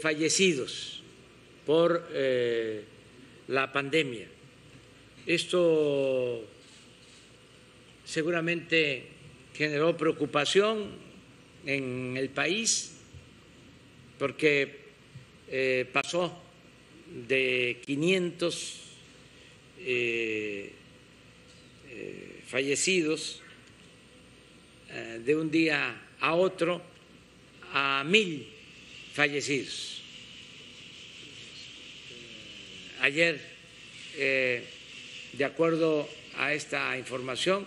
fallecidos por la pandemia. Esto seguramente generó preocupación en el país porque pasó de 500 fallecidos de un día a otro a 1,000 fallecidos. Ayer, de acuerdo a esta información,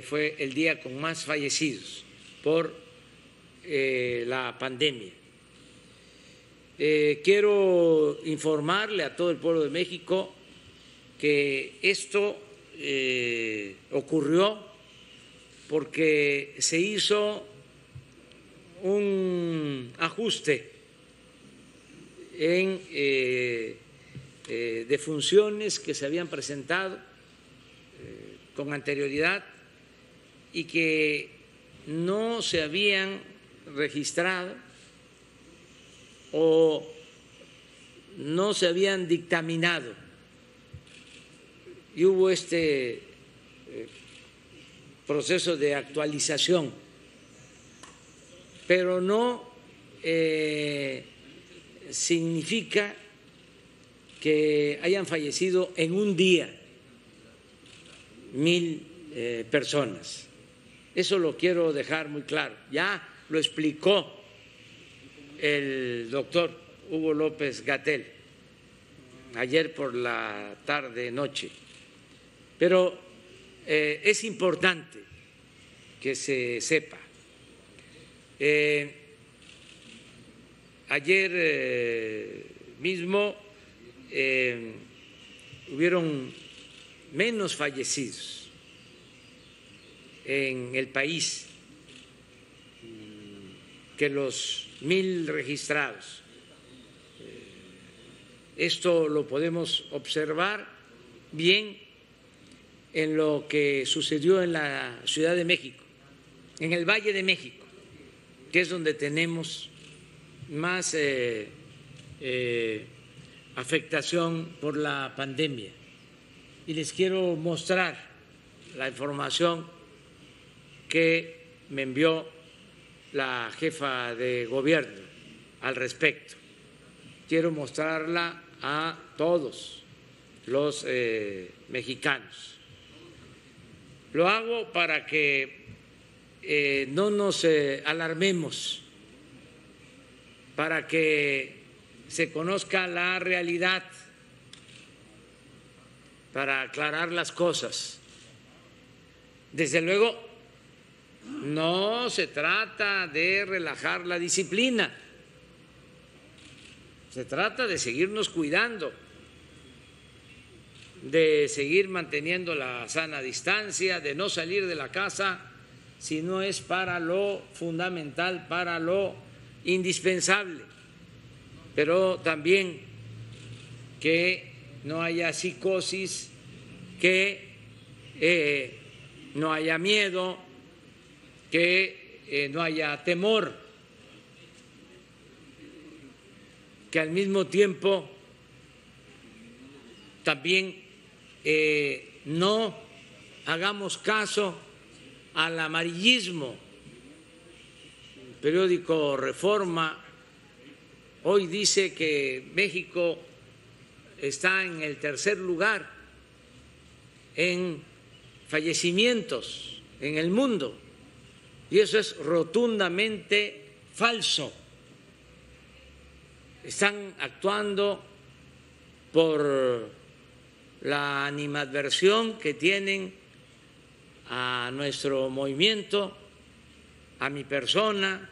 fue el día con más fallecidos por la pandemia. Quiero informarle a todo el pueblo de México que esto ocurrió porque se hizo un ajuste en defunciones que se habían presentado con anterioridad y que no se habían registrado o no se habían dictaminado. Y hubo este proceso de actualización, pero no significa que hayan fallecido en un día 1,000 personas. Eso lo quiero dejar muy claro. Ya lo explicó el doctor Hugo López-Gatell ayer por la tarde-noche, pero es importante que se sepa. Ayer mismo hubieron menos fallecidos en el país que los 1,000 registrados. Esto lo podemos observar bien en lo que sucedió en la Ciudad de México, en el Valle de México, que es donde tenemos más afectación por la pandemia. Y les quiero mostrar la información que me envió la jefa de gobierno al respecto. Quiero mostrarla a todos los mexicanos. Lo hago para que no nos alarmemos, para que se conozca la realidad, para aclarar las cosas. Desde luego, no se trata de relajar la disciplina, se trata de seguirnos cuidando, de seguir manteniendo la sana distancia, de no salir de la casa si no es para lo fundamental, para lo indispensable, pero también que no haya psicosis, que no haya miedo, que no haya temor, que al mismo tiempo también no hagamos caso al amarillismo. El periódico Reforma hoy dice que México está en el tercer lugar en fallecimientos en el mundo, y eso es rotundamente falso. Están actuando por la animadversión que tienen a nuestro movimiento, a mi persona,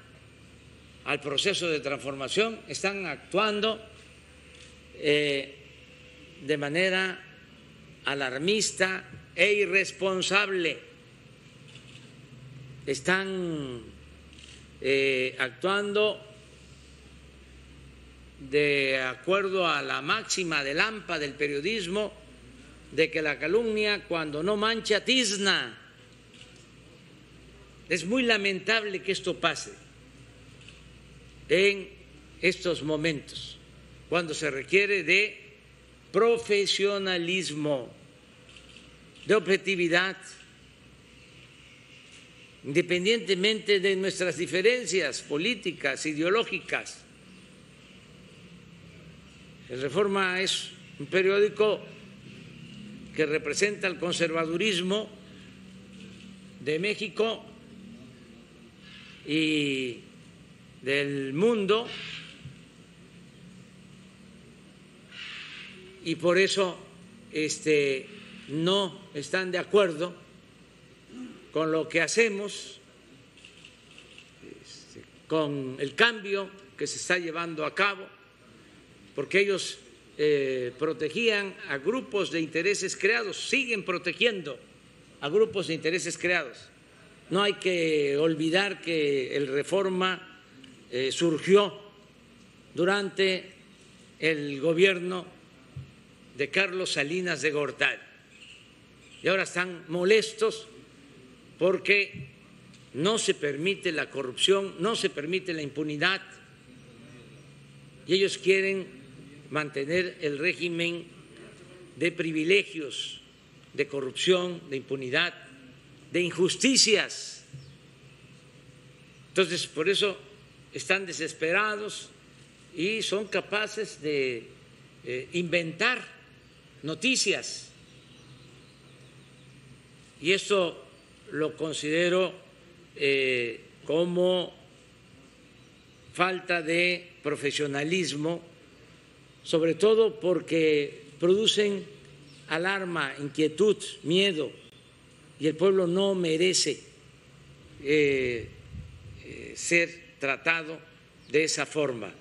al proceso de transformación. Están actuando de manera alarmista e irresponsable. Están actuando de acuerdo a la máxima del AMPA del periodismo de que la calumnia cuando no mancha tizna. Es muy lamentable que esto pase en estos momentos, cuando se requiere de profesionalismo, de objetividad, independientemente de nuestras diferencias políticas, ideológicas. El Reforma es un periódico que representa el conservadurismo de México y del mundo, y por eso no están de acuerdo con lo que hacemos, con el cambio que se está llevando a cabo, porque ellos protegían a grupos de intereses creados, siguen protegiendo a grupos de intereses creados. No hay que olvidar que el Reforma surgió durante el gobierno de Carlos Salinas de Gortari y ahora están molestos porque no se permite la corrupción, no se permite la impunidad y ellos quieren mantener el régimen de privilegios, de corrupción, de impunidad, de injusticias. Entonces, por eso están desesperados y son capaces de inventar noticias. Y esto lo considero como falta de profesionalismo, sobre todo porque producen alarma, inquietud, miedo, y el pueblo no merece ser tratado de esa forma.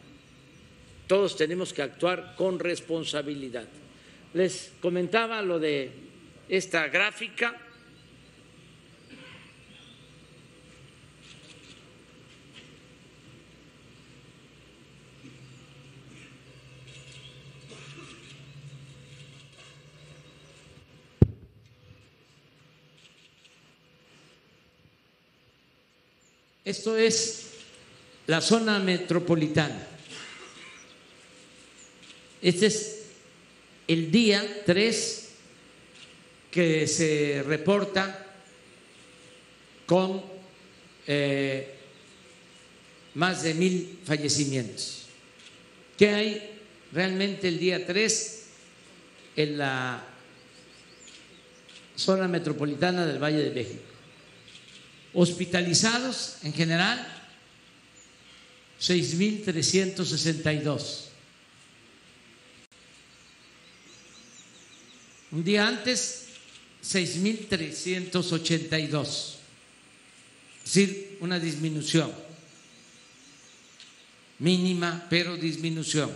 Todos tenemos que actuar con responsabilidad. Les comentaba lo de esta gráfica. Esto es la zona metropolitana. Este es el día 3 que se reporta con más de 1,000 fallecimientos. ¿Qué hay realmente el día 3 en la zona metropolitana del Valle de México? Hospitalizados en general 6,362. Un día antes 6,382. Es decir, una disminución mínima, pero disminución.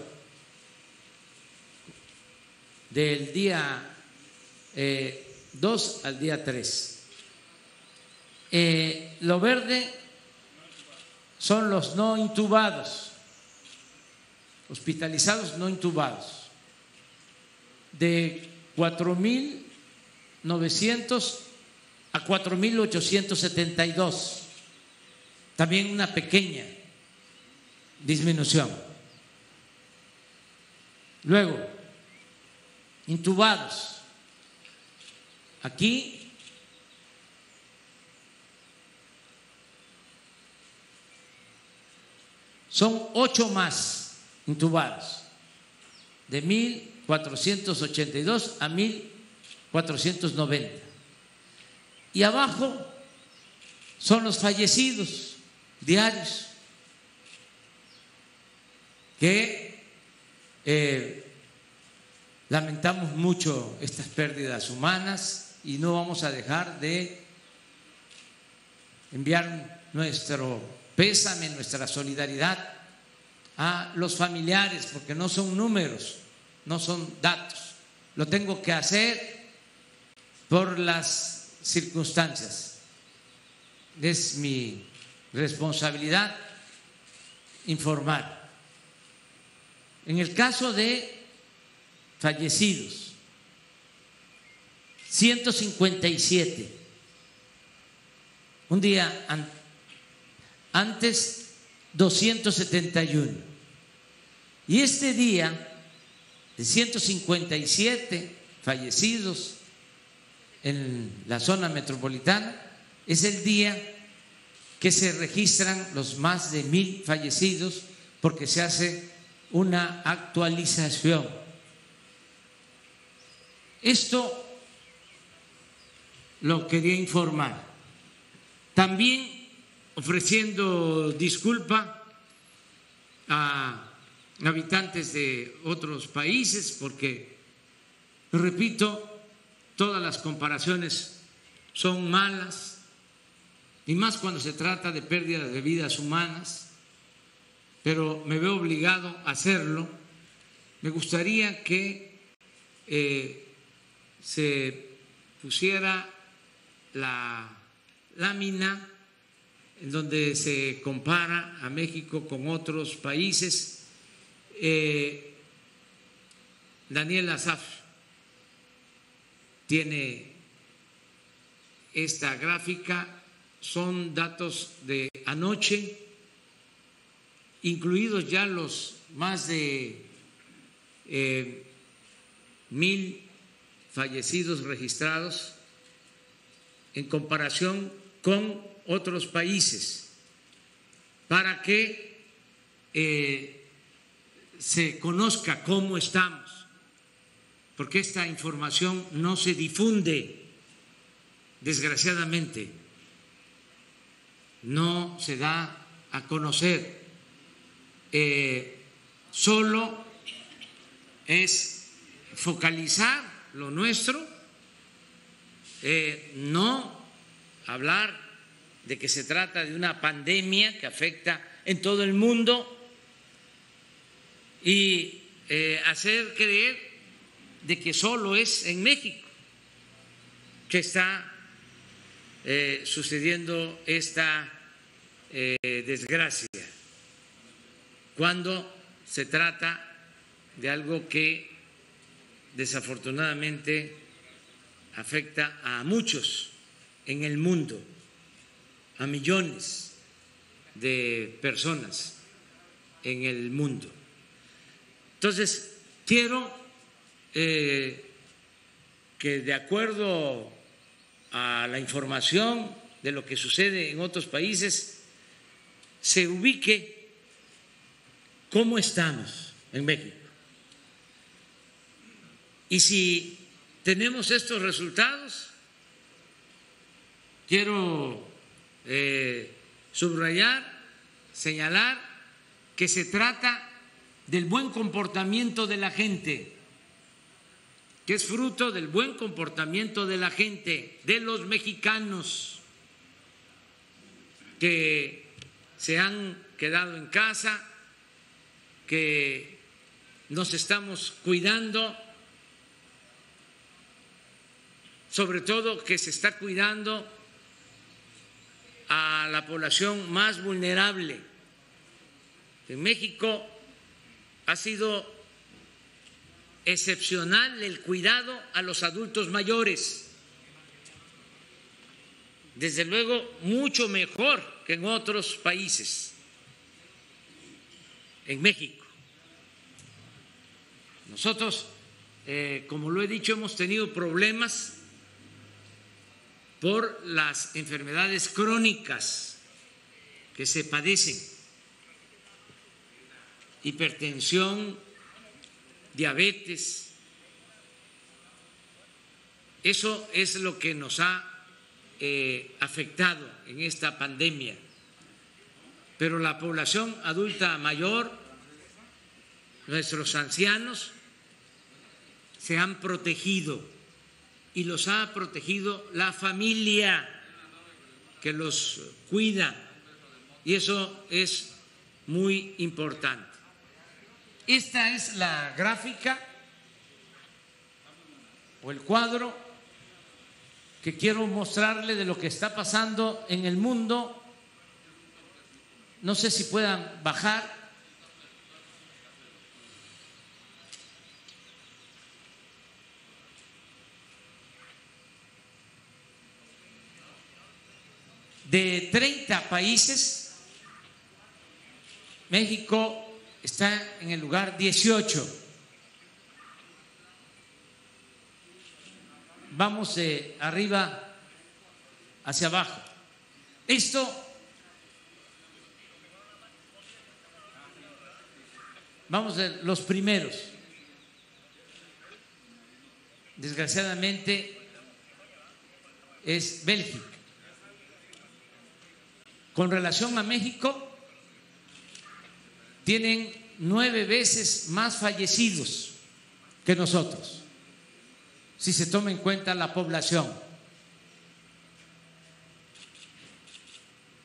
Del día 2 al día 3. Lo verde son los no intubados, hospitalizados no intubados, de 4,900 a 4,872, también una pequeña disminución. Luego, intubados, aquí son 8 más intubados, de 1,482 a 1,490. Y abajo son los fallecidos diarios, que lamentamos mucho estas pérdidas humanas y no vamos a dejar de enviar nuestro pésame, nuestra solidaridad a los familiares, porque no son números, no son datos. Lo tengo que hacer por las circunstancias. Es mi responsabilidad informar. En el caso de fallecidos, 157. Un día antes 271. Y este día de 157 fallecidos en la zona metropolitana es el día que se registran los más de 1,000 fallecidos, porque se hace una actualización. Esto lo quería informar. También ofreciendo disculpa a habitantes de otros países, porque, repito, todas las comparaciones son malas, y más cuando se trata de pérdida de vidas humanas, pero me veo obligado a hacerlo. Me gustaría que se pusiera la lámina en donde se compara a México con otros países. Daniel Asaf tiene esta gráfica, son datos de anoche, incluidos ya los más de 1,000 fallecidos registrados en comparación con otros países, para que se conozca cómo estamos, porque esta información no se difunde, desgraciadamente, no se da a conocer, solo es focalizar lo nuestro, no hablar de que se trata de una pandemia que afecta en todo el mundo y hacer creer de que solo es en México que está sucediendo esta desgracia, cuando se trata de algo que desafortunadamente afecta a muchos en el mundo, a millones de personas en el mundo. Entonces, quiero que, de acuerdo a la información de lo que sucede en otros países, se ubique cómo estamos en México. Y si tenemos estos resultados, quiero subrayar, señalar que se trata del buen comportamiento de la gente, que es fruto del buen comportamiento de la gente, de los mexicanos que se han quedado en casa, que nos estamos cuidando, sobre todo que se está cuidando a la población más vulnerable. En México ha sido excepcional el cuidado a los adultos mayores, desde luego mucho mejor que en otros países. En México nosotros, como lo he dicho, hemos tenido problemas por las enfermedades crónicas que se padecen: hipertensión, diabetes. Eso es lo que nos ha afectado en esta pandemia. Pero la población adulta mayor, nuestros ancianos, se han protegido, y los ha protegido la familia que los cuida, y eso es muy importante. Esta es la gráfica o el cuadro que quiero mostrarle de lo que está pasando en el mundo. No sé si puedan bajar. De 30 países, México está en el lugar 18. Vamos de arriba hacia abajo. Esto vamos de los primeros. Desgraciadamente es Bélgica. Con relación a México, tienen 9 veces más fallecidos que nosotros, si se toma en cuenta la población.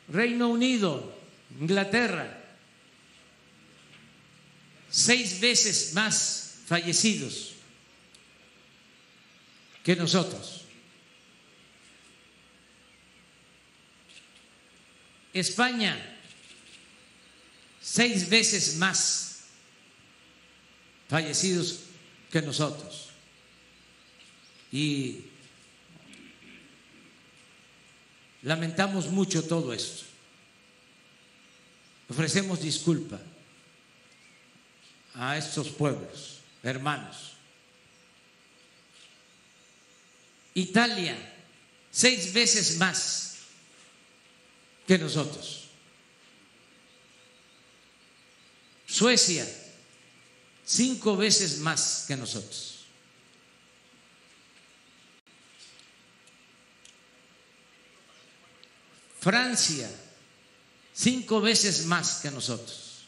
Reino Unido, Inglaterra, 6 veces más fallecidos que nosotros. España, 6 veces más fallecidos que nosotros. Y lamentamos mucho todo esto. Ofrecemos disculpa a estos pueblos, hermanos. Italia, 6 veces más que nosotros. Suecia, 5 veces más que nosotros. Francia, 5 veces más que nosotros.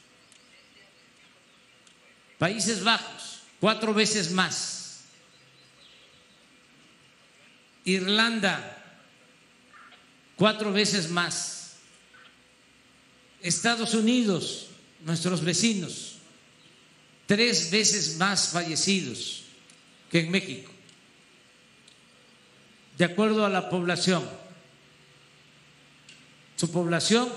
Países Bajos, 4 veces más. Irlanda, 4 veces más. Estados Unidos, nuestros vecinos, 3 veces más fallecidos que en México, de acuerdo a la población. Su población,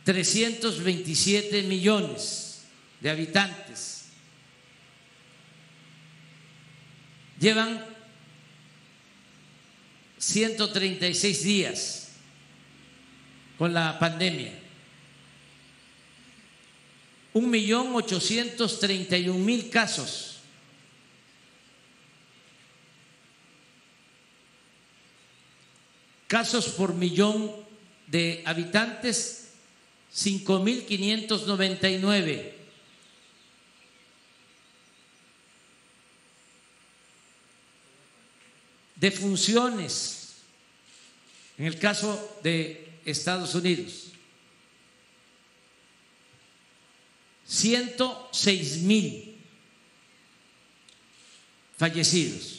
327 millones de habitantes. Llevan 136 días con la pandemia. 1.831.000 casos. Casos por millón de habitantes, 5.599. Defunciones, en el caso de Estados Unidos, 106.000 fallecidos.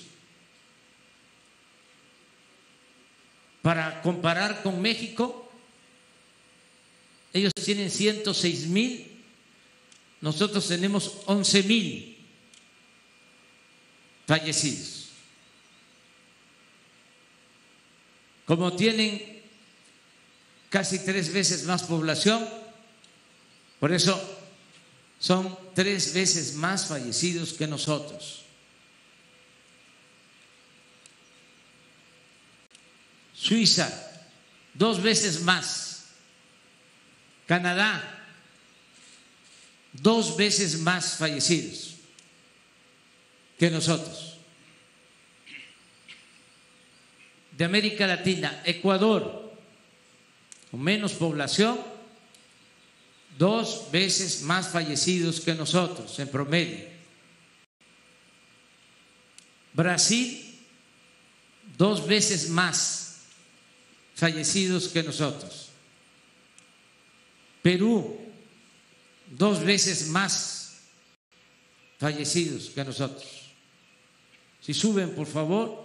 Para comparar con México, ellos tienen 106.000, nosotros tenemos 11.000 fallecidos. Como tienen casi 3 veces más población, por eso son 3 veces más fallecidos que nosotros. Suiza, 2 veces más. Canadá, 2 veces más fallecidos que nosotros. De América Latina, Ecuador, con menos población, 2 veces más fallecidos que nosotros en promedio. Brasil, 2 veces más fallecidos que nosotros. Perú, 2 veces más fallecidos que nosotros. Si suben, por favor.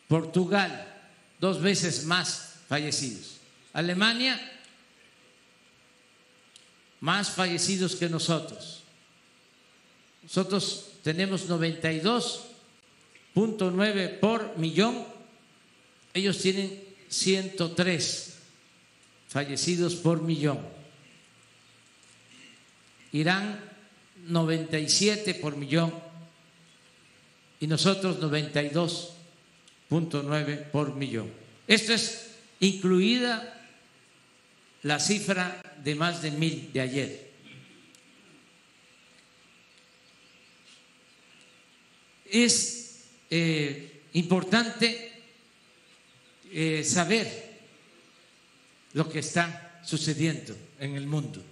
Portugal, 2 veces más fallecidos. Alemania, más fallecidos que nosotros. Nosotros tenemos 92.9 por millón, ellos tienen 103 fallecidos por millón. Irán, 97 por millón y nosotros 92 2.9 por millón. Esto es incluida la cifra de más de 1,000 de ayer. Es importante saber lo que está sucediendo en el mundo,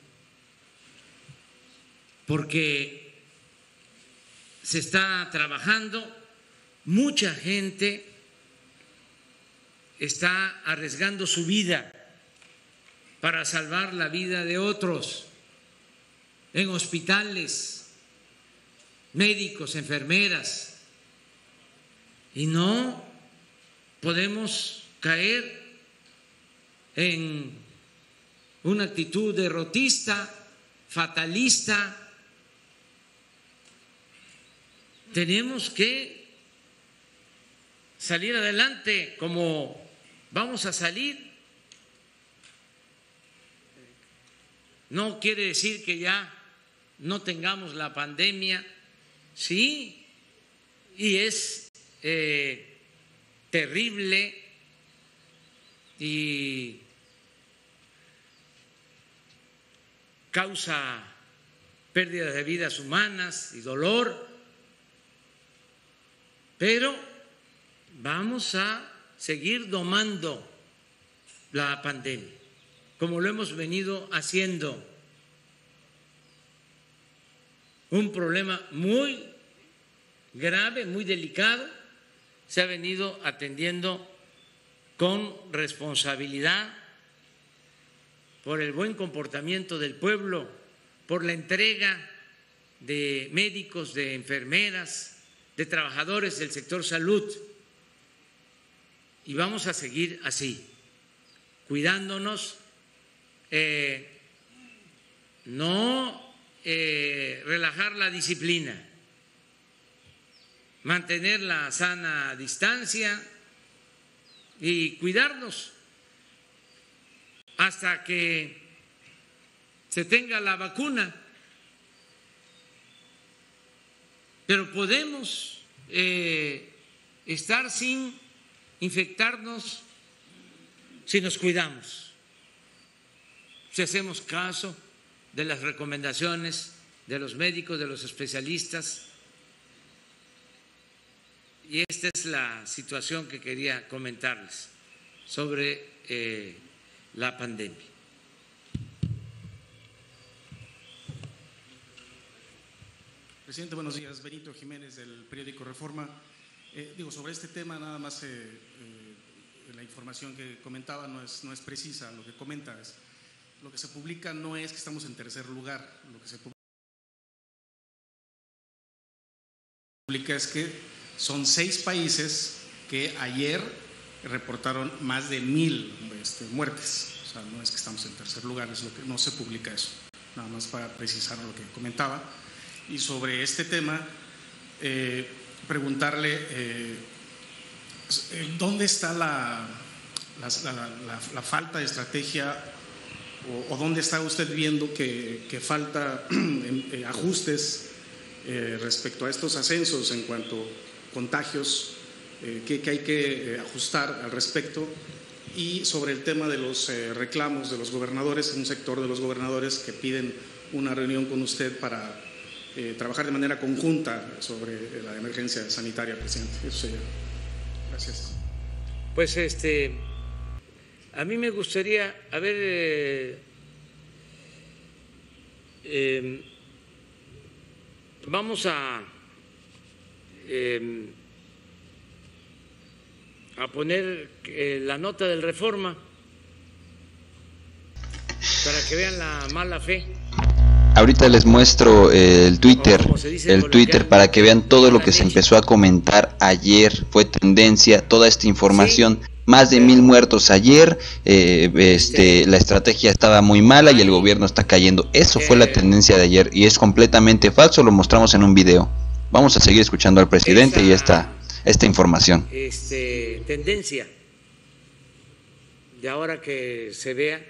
porque se está trabajando, mucha gente está arriesgando su vida para salvar la vida de otros en hospitales, médicos, enfermeras, y no podemos caer en una actitud derrotista, fatalista. Tenemos que salir adelante como vamos a salir. No quiere decir que ya no tengamos la pandemia, sí, y es terrible y causa pérdidas de vidas humanas y dolor, pero vamos a seguir domando la pandemia, como lo hemos venido haciendo. Un problema muy grave, muy delicado, se ha venido atendiendo con responsabilidad, por el buen comportamiento del pueblo, por la entrega de médicos, de enfermeras, de trabajadores del sector salud. Y vamos a seguir así, cuidándonos, no relajar la disciplina, mantener la sana distancia y cuidarnos hasta que se tenga la vacuna. Pero podemos estar sin infectarnos si nos cuidamos, si hacemos caso de las recomendaciones de los médicos, de los especialistas. Y esta es la situación que quería comentarles sobre la pandemia. Presidente, buenos días. Benito Jiménez, del periódico Reforma. Sobre este tema, nada más la información que comentaba no es precisa. Lo que comenta es, lo que se publica no es que estamos en tercer lugar, lo que se publica es que son 6 países que ayer reportaron más de 1,000 muertes. O sea, no es que estamos en tercer lugar, es lo que no se publica eso. Nada más para precisar lo que comentaba. Y sobre este tema, preguntarle ¿dónde está la falta de estrategia o dónde está usted viendo que falta ajustes respecto a estos ascensos en cuanto a contagios, que hay que ajustar al respecto? Y sobre el tema de los reclamos de los gobernadores, un sector de los gobernadores que piden una reunión con usted para trabajar de manera conjunta sobre la emergencia sanitaria, presidente. Eso sería. Gracias. Pues a mí me gustaría, vamos a poner la nota del Reforma para que vean la mala fe. Ahorita les muestro el Twitter para que vean todo lo que se empezó a comentar ayer. Fue tendencia toda esta información. Más de 1,000 muertos ayer. La estrategia estaba muy mala y el gobierno está cayendo. Eso fue la tendencia de ayer y es completamente falso. Lo mostramos en un video. Vamos a seguir escuchando al presidente y esta información. Tendencia de ahora que se vea,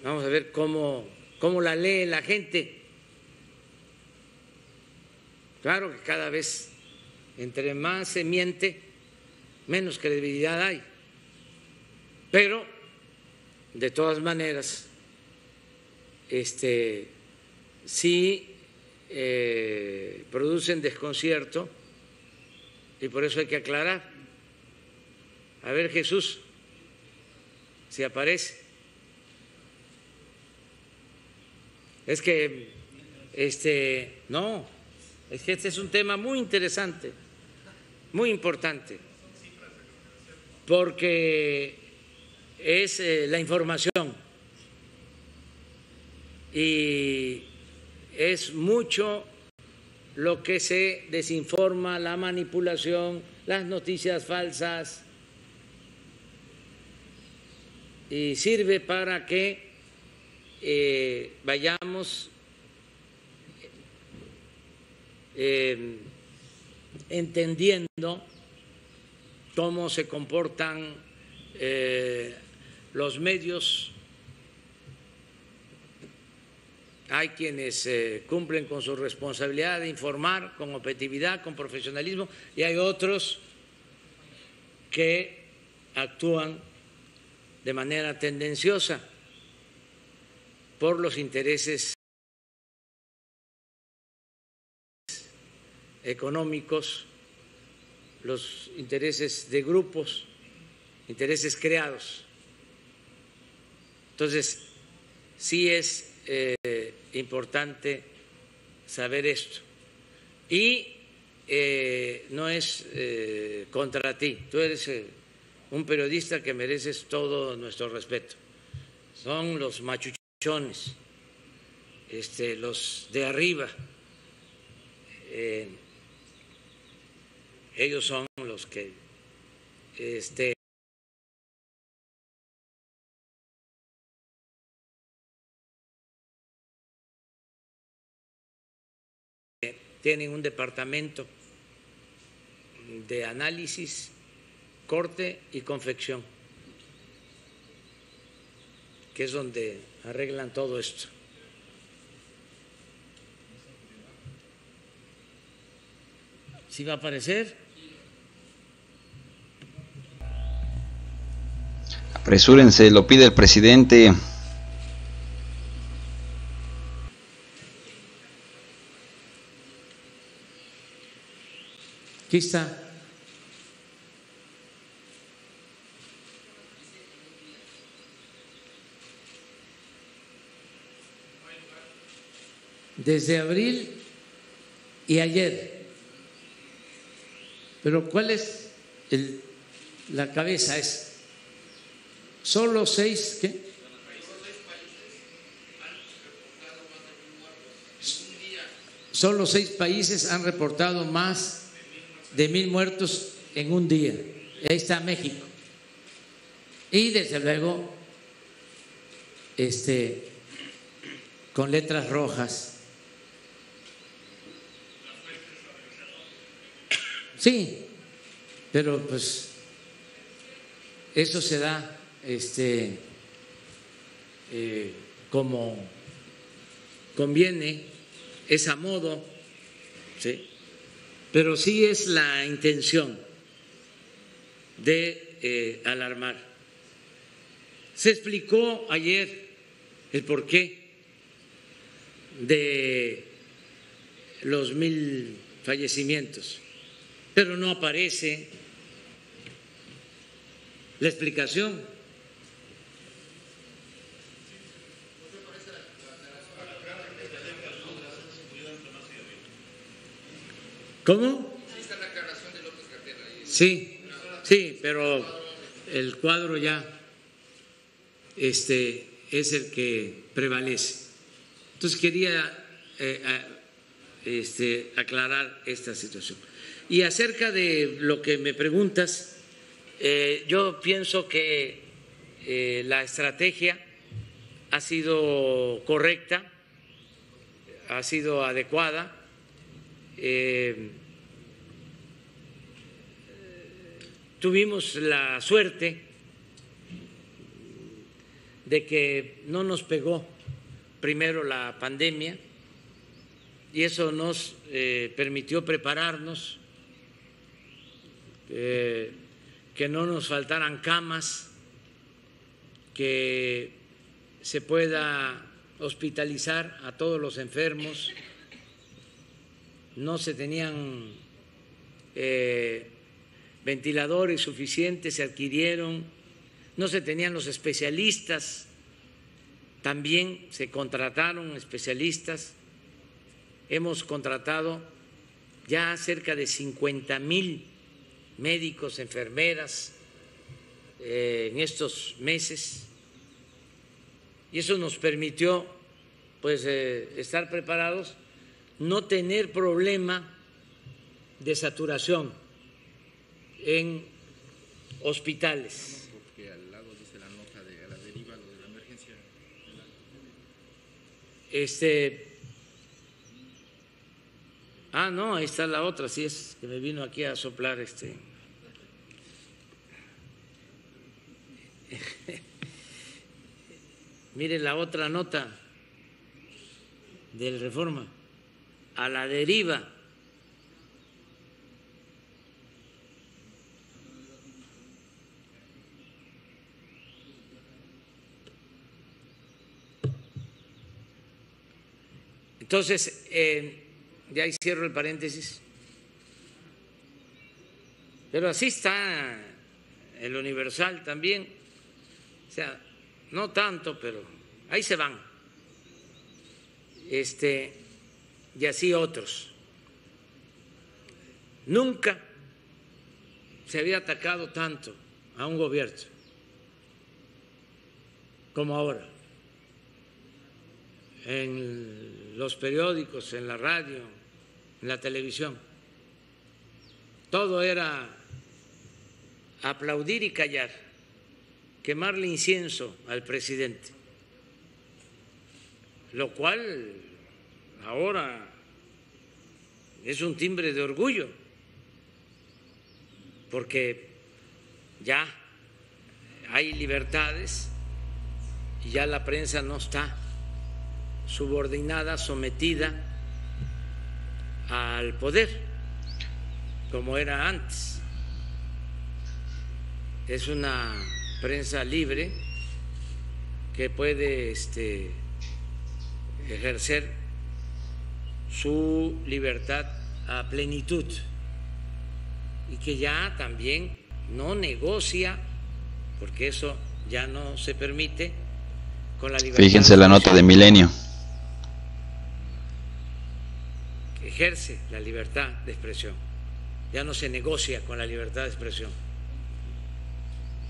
vamos a ver cómo la lee la gente. Claro que cada vez, entre más se miente, menos credibilidad hay. Pero, de todas maneras, sí producen desconcierto y por eso hay que aclarar. A ver, Jesús, si aparece. Es que, no, es que este es un tema muy interesante, muy importante, porque es la información y es mucho lo que se desinforma, la manipulación, las noticias falsas, y sirve para que vayamos entendiendo cómo se comportan los medios. Hay quienes cumplen con su responsabilidad de informar con objetividad, con profesionalismo, y hay otros que actúan de manera tendenciosa por los intereses económicos, los intereses de grupos, intereses creados. Entonces, sí es importante saber esto. Y no es contra ti, tú eres un periodista que mereces todo nuestro respeto. Son los machuchones, los de arriba. Ellos son los que tienen un departamento de análisis, corte y confección, que es donde arreglan todo esto. ¿Sí va a aparecer? Apresúrense, lo pide el presidente. Aquí está. Desde abril y ayer. Pero ¿cuál es la cabeza? Es solo 6, ¿qué? Solo 6 países han reportado más de 1,000 muertos en un día. Y ahí está México. Y desde luego, con letras rojas. Sí, pero pues eso se da como conviene, es a modo, ¿sí? Pero sí es la intención de alarmar. Se explicó ayer el porqué de los 1,000 fallecimientos, pero no aparece la explicación. ¿Cómo? Sí, sí, pero el cuadro ya es el que prevalece. Entonces quería aclarar esta situación. Y acerca de lo que me preguntas, yo pienso que la estrategia ha sido correcta, ha sido adecuada. Tuvimos la suerte de que no nos pegó primero la pandemia y eso nos permitió prepararnos. que no nos faltaran camas, que se pueda hospitalizar a todos los enfermos. No se tenían ventiladores suficientes, se adquirieron, no se tenían los especialistas, también se contrataron especialistas. Hemos contratado ya cerca de 50,000 médicos, enfermeras en estos meses, y eso nos permitió pues estar preparados, no tener problema de saturación en hospitales. Porque al lado dice la nota de a la deriva, lo de la emergencia. No, ahí está la otra, sí es que me vino aquí a soplar Mire la otra nota del Reforma, a la deriva. Entonces, de ahí cierro el paréntesis, pero así está el Universal también, o sea, no tanto, pero ahí se van, y así otros. Nunca se había atacado tanto a un gobierno como ahora, en los periódicos, en la radio, en la televisión. Todo era aplaudir y callar, quemarle incienso al presidente, lo cual ahora es un timbre de orgullo, porque ya hay libertades y ya la prensa no está subordinada, sometida al poder, como era antes. Es una prensa libre que puede ejercer su libertad a plenitud y que ya también no negocia, porque eso ya no se permite, con la libertad. Fíjense la nota de Milenio. Ejerce la libertad de expresión, ya no se negocia con la libertad de expresión.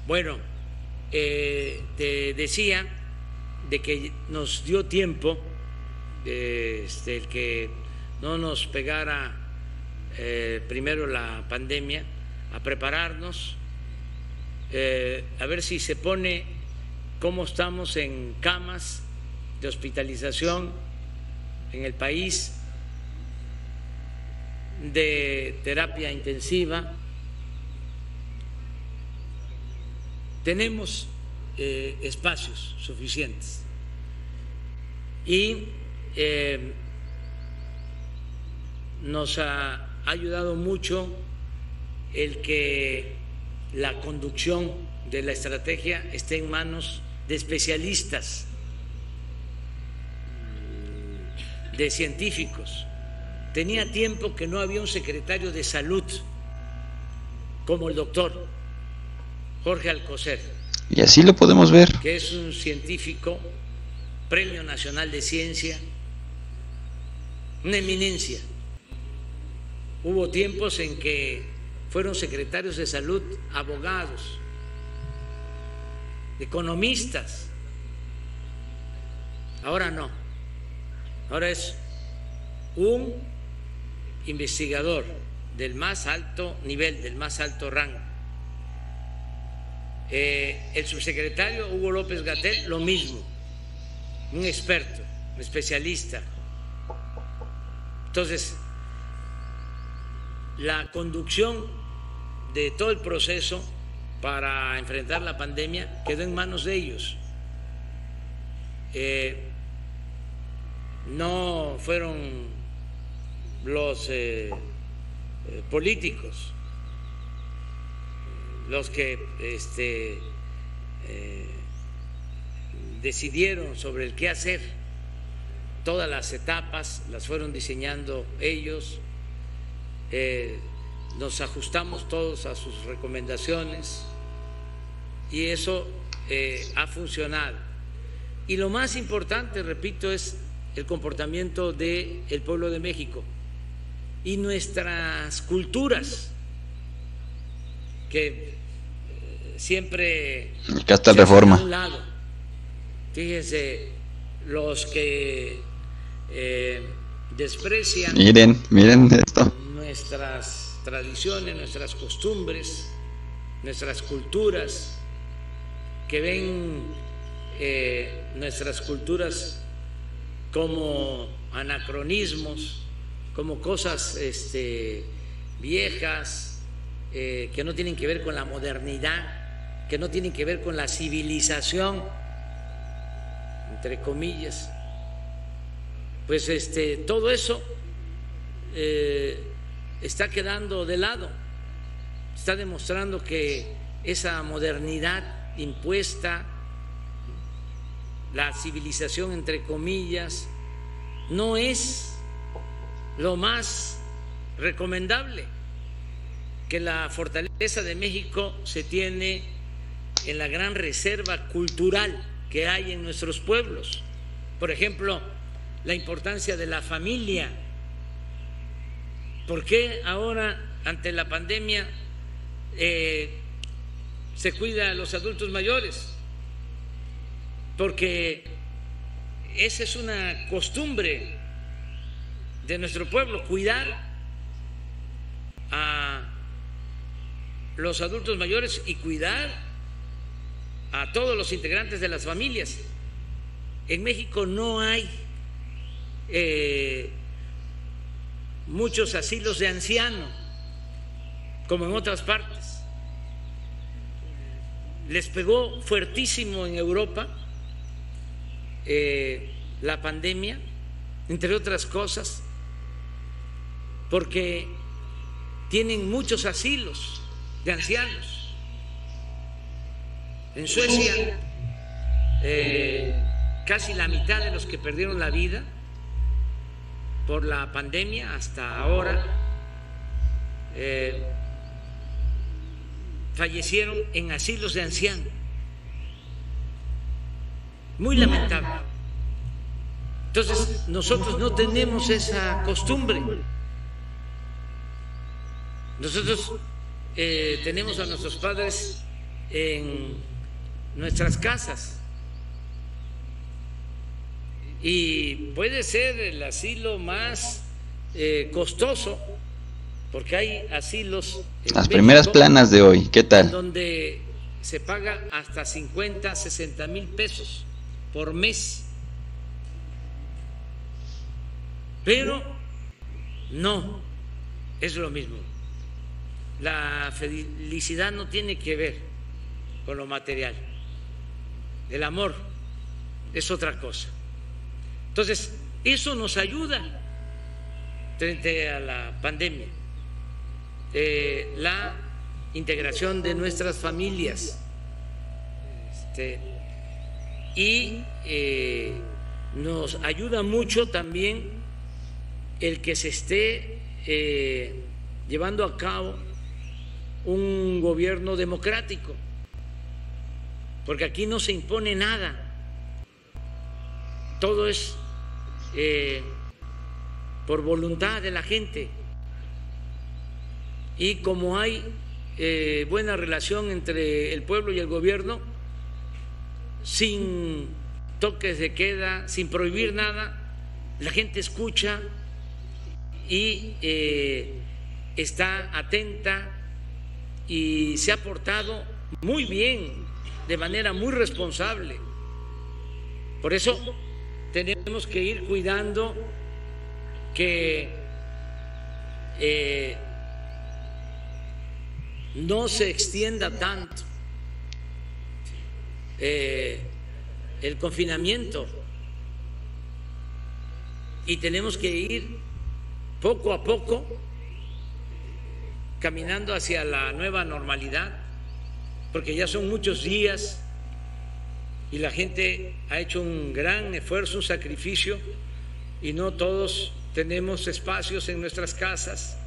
Bueno, te decía de que nos dio tiempo, el que no nos pegara primero la pandemia, a prepararnos, a ver si se pone cómo estamos en camas de hospitalización en el país, de terapia intensiva. Tenemos espacios suficientes y nos ha ayudado mucho el que la conducción de la estrategia esté en manos de especialistas, de científicos. Tenía tiempo que no había un secretario de salud como el doctor Jorge Alcocer. Y así lo podemos ver. Que es un científico, Premio Nacional de Ciencia, una eminencia. Hubo tiempos en que fueron secretarios de salud, abogados, economistas. Ahora no. Ahora es un investigador del más alto nivel, del más alto rango. El subsecretario Hugo López-Gatell, lo mismo, un experto, un especialista. Entonces, la conducción de todo el proceso para enfrentar la pandemia quedó en manos de ellos. No fueron los políticos, los que decidieron sobre el qué hacer. Todas las etapas las fueron diseñando ellos. Nos ajustamos todos a sus recomendaciones y eso ha funcionado. Y lo más importante, repito, es el comportamiento del pueblo de México y nuestras culturas, que siempre acá está el Reforma. A un lado. Fíjense, los que desprecian, miren esto, nuestras tradiciones, nuestras costumbres, nuestras culturas, que ven nuestras culturas como anacronismos, como cosas viejas, que no tienen que ver con la modernidad, que no tienen que ver con la civilización, entre comillas. Pues todo eso está quedando de lado, está demostrando que esa modernidad impuesta, la civilización entre comillas, no es lo más recomendable, que la fortaleza de México se tiene en la gran reserva cultural que hay en nuestros pueblos. Por ejemplo, la importancia de la familia. ¿Por qué ahora, ante la pandemia, se cuida a los adultos mayores? Porque esa es una costumbre de nuestro pueblo, cuidar a los adultos mayores y cuidar a todos los integrantes de las familias. En México no hay muchos asilos de ancianos como en otras partes. Les pegó fuertísimo en Europa la pandemia, entre otras cosas, porque tienen muchos asilos de ancianos. En Suecia, casi la mitad de los que perdieron la vida por la pandemia hasta ahora fallecieron en asilos de ancianos. Muy lamentable. Entonces, nosotros no tenemos esa costumbre. Nosotros tenemos a nuestros padres en nuestras casas y puede ser el asilo más costoso, porque hay asilos en las México, primeras planas de hoy, ¿qué tal? Donde se paga hasta 50, 60 mil pesos por mes, pero no es lo mismo. La felicidad no tiene que ver con lo material, el amor es otra cosa. Entonces, eso nos ayuda frente a la pandemia, la integración de nuestras familias, y nos ayuda mucho también el que se esté llevando a cabo un gobierno democrático, porque aquí no se impone nada, todo es por voluntad de la gente, y como hay buena relación entre el pueblo y el gobierno, sin toques de queda, sin prohibir nada, la gente escucha y está atenta y se ha portado muy bien, de manera muy responsable. Por eso tenemos que ir cuidando que no se extienda tanto el confinamiento, y tenemos que ir poco a poco caminando hacia la nueva normalidad porque ya son muchos días y la gente ha hecho un gran esfuerzo, un sacrificio, y no todos tenemos espacios en nuestras casas.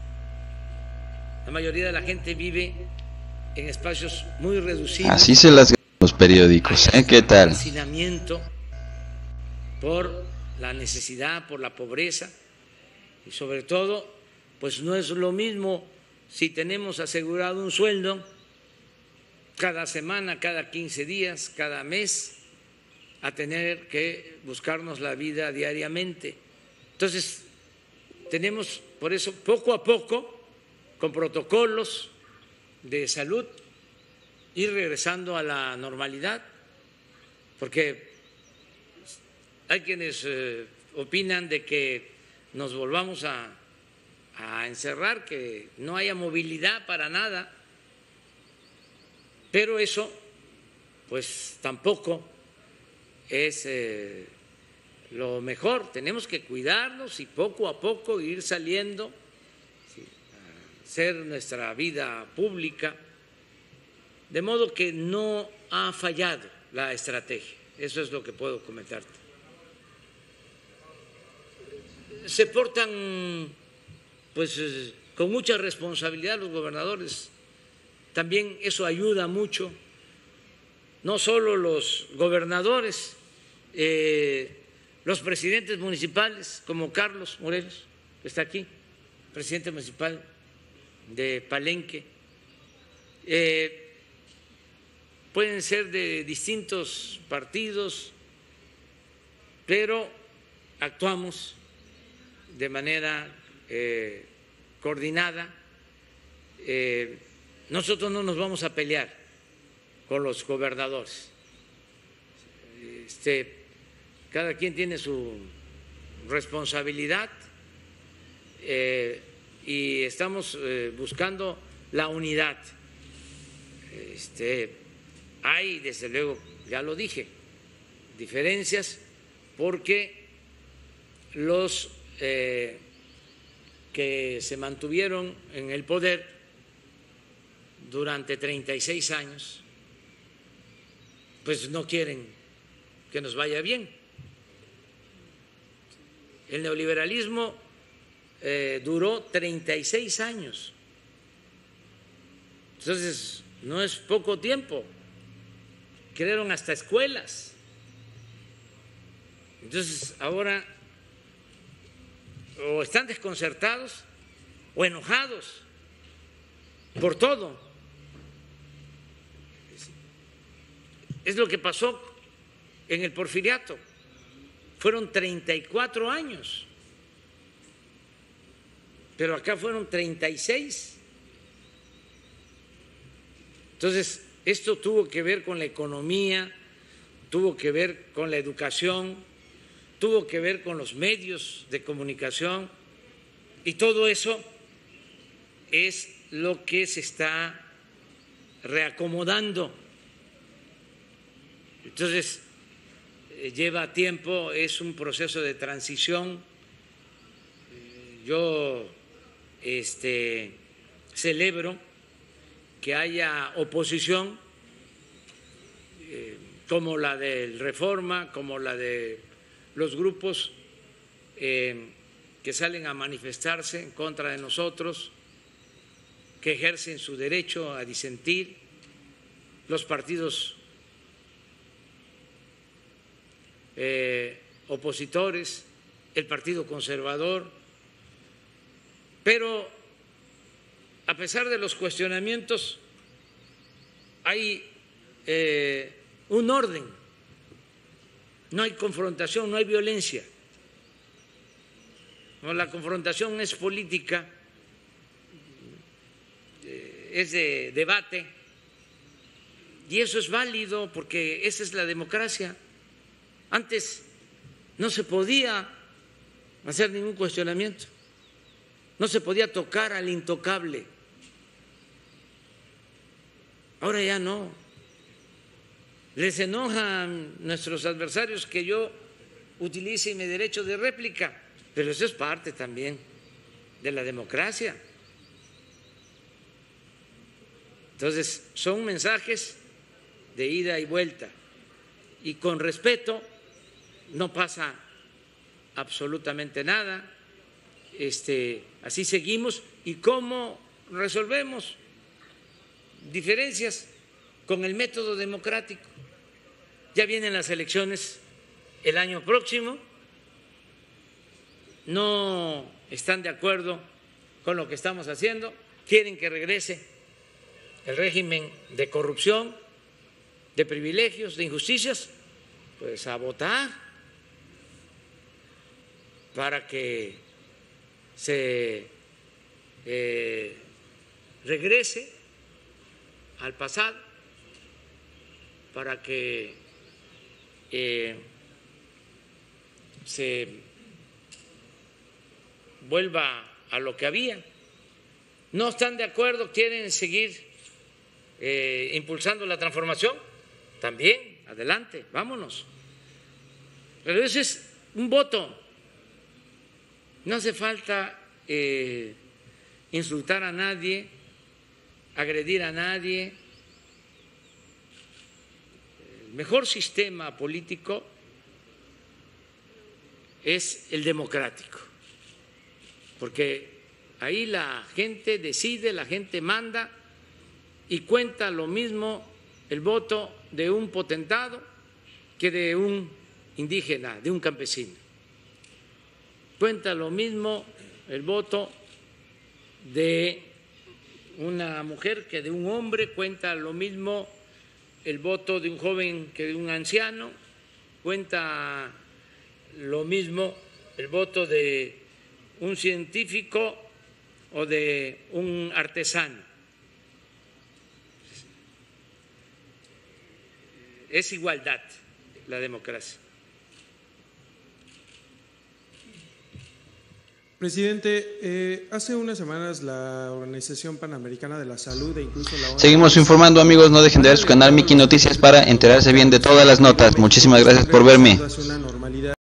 La mayoría de la gente vive en espacios muy reducidos. Así se las ganan los periódicos, ¿eh? ¿Qué tal? Hacinamiento por la necesidad, por la pobreza, y sobre todo, pues no es lo mismo si tenemos asegurado un sueldo cada semana, cada 15 días, cada mes, a tener que buscarnos la vida diariamente. Entonces, tenemos por eso poco a poco, con protocolos de salud, ir regresando a la normalidad, porque hay quienes opinan de que nos volvamos a encerrar, que no haya movilidad para nada, pero eso pues tampoco es lo mejor. Tenemos que cuidarnos y poco a poco ir saliendo, ¿sí?, a hacer nuestra vida pública, de modo que no ha fallado la estrategia. Eso es lo que puedo comentarte. Se portan pues con mucha responsabilidad los gobernadores. También eso ayuda mucho. No solo los gobernadores, los presidentes municipales, como Carlos Morelos, que está aquí, presidente municipal de Palenque, pueden ser de distintos partidos, pero actuamos de manera coordinada. Nosotros no nos vamos a pelear con los gobernadores. Cada quien tiene su responsabilidad y estamos buscando la unidad. Hay, desde luego, ya lo dije, diferencias porque los que se mantuvieron en el poder durante 36 años, pues no quieren que nos vaya bien. El neoliberalismo duró 36 años, entonces no es poco tiempo. Crearon hasta escuelas. Entonces ahora o están desconcertados o enojados por todo. Es lo que pasó en el Porfiriato. Fueron 34 años, pero acá fueron 36. Entonces, esto tuvo que ver con la economía, tuvo que ver con la educación, tuvo que ver con los medios de comunicación, y todo eso es lo que se está reacomodando. Entonces, lleva tiempo, es un proceso de transición. Yo celebro que haya oposición como la del Reforma, como la de los grupos que salen a manifestarse en contra de nosotros, que ejercen su derecho a disentir, los partidos opositores, el Partido Conservador, pero a pesar de los cuestionamientos hay un orden, no hay confrontación, no hay violencia. No, la confrontación es política, es de debate, y eso es válido porque esa es la democracia. Antes no se podía hacer ningún cuestionamiento, no se podía tocar al intocable. Ahora ya no. Les enoja a nuestros adversarios que yo utilice mi derecho de réplica, pero eso es parte también de la democracia. Entonces, son mensajes de ida y vuelta. Y con respeto, no pasa absolutamente nada. Así seguimos. ¿Y cómo resolvemos diferencias? Con el método democrático. Ya vienen las elecciones el año próximo. No están de acuerdo con lo que estamos haciendo. Quieren que regrese el régimen de corrupción, de privilegios, de injusticias. Pues a votar para que se regrese al pasado, para que se vuelva a lo que había. No están de acuerdo, quieren seguir impulsando la transformación, también, adelante, vámonos. Pero eso es un voto. No hace falta insultar a nadie, agredir a nadie. El mejor sistema político es el democrático, porque ahí la gente decide, la gente manda y cuenta lo mismo el voto de un potentado que de un indígena, de un campesino. Cuenta lo mismo el voto de una mujer que de un hombre, cuenta lo mismo el voto de un joven que de un anciano, cuenta lo mismo el voto de un científico o de un artesano. Es igualdad la democracia. Presidente, hace unas semanas la Organización Panamericana de la Salud e incluso la ONU... Seguimos informando, amigos, no dejen de ver su canal Miki Noticias para enterarse bien de todas las notas. Muchísimas gracias por verme.